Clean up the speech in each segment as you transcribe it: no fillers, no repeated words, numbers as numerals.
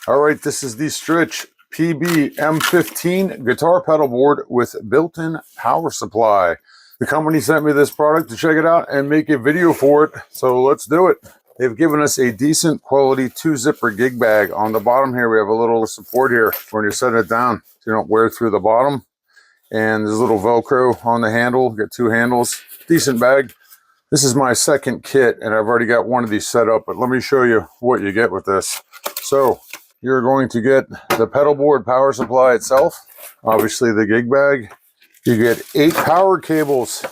All right, this is the STRICH PB M15 guitar pedal board with built-in power supply. The company sent me this product to check it out and make a video for it, so let's do it. They've given us a decent quality 2-zipper gig bag. On the bottom here, we have a little support here when you're setting it down so you don't wear through the bottom. And there's a little Velcro on the handle, got 2 handles, decent bag. This is my second kit and I've already got one of these set up, but let me show you what you get with this. So you're going to get the pedal board power supply itself, obviously the gig bag. You get 8 power cables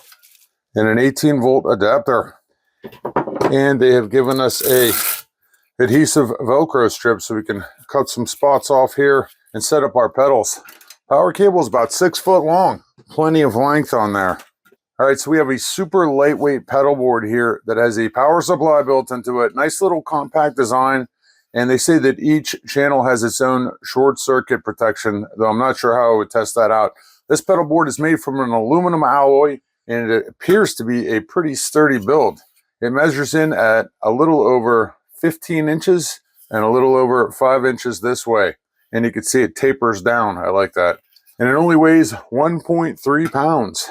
and an 18-volt adapter. And they have given us a adhesive Velcro strip so we can cut some spots off here and set up our pedals. Power cable is about 6 foot long, plenty of length on there. All right, so we have a super lightweight pedal board here that has a power supply built into it. Nice little compact design. And they say that each channel has its own short circuit protection, though I'm not sure how I would test that out. This pedal board is made from an aluminum alloy, and it appears to be a pretty sturdy build. It measures in at a little over 15 inches and a little over 5 inches this way. And you can see it tapers down. I like that. And it only weighs 1.3 pounds.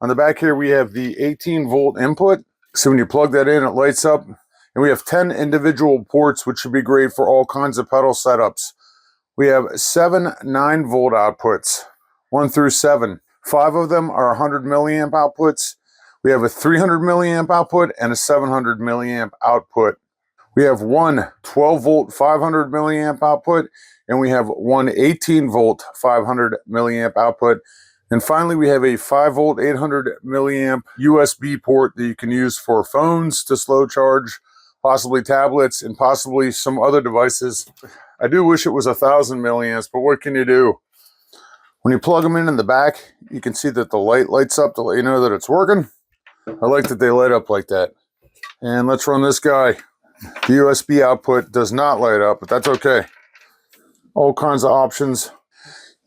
On the back here, we have the 18-volt input. So when you plug that in, it lights up. And we have 10 individual ports, which should be great for all kinds of pedal setups. We have 7 9-volt outputs, 1 through 7. 5 of them are 100 milliamp outputs. We have a 300 milliamp output and a 700 milliamp output. We have one 12-volt 500 milliamp output, and we have one 18-volt 500 milliamp output. And finally, we have a 5-volt 800 milliamp USB port that you can use for phones to slow charge, possibly tablets, and possibly some other devices. I do wish it was 1,000 milliamps, but what can you do? When you plug them in the back, you can see that the light lights up to let you know that it's working. I like that they light up like that. And let's run this guy. The USB output does not light up, but that's okay. All kinds of options.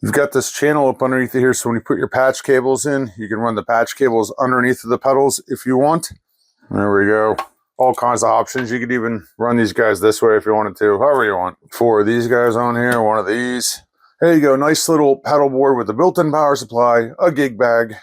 You've got this channel up underneath here, so when you put your patch cables in, you can run the patch cables underneath of the pedals if you want. There we go. All kinds of options. You could even run these guys this way if you wanted to, however you want. 4 of these guys on here, 1 of these. There you go, nice little pedal board with a built-in power supply, a gig bag,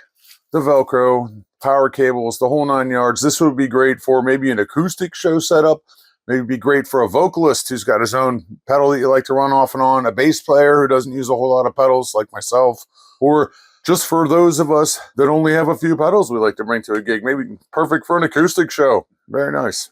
the Velcro, power cables, the whole 9 yards. This would be great for maybe an acoustic show setup. Maybe be great for a vocalist who's got his own pedal that you like to run off and on, a bass player who doesn't use a whole lot of pedals like myself, or just for those of us that only have a few pedals we like to bring to a gig. Maybe perfect for an acoustic show. Very nice.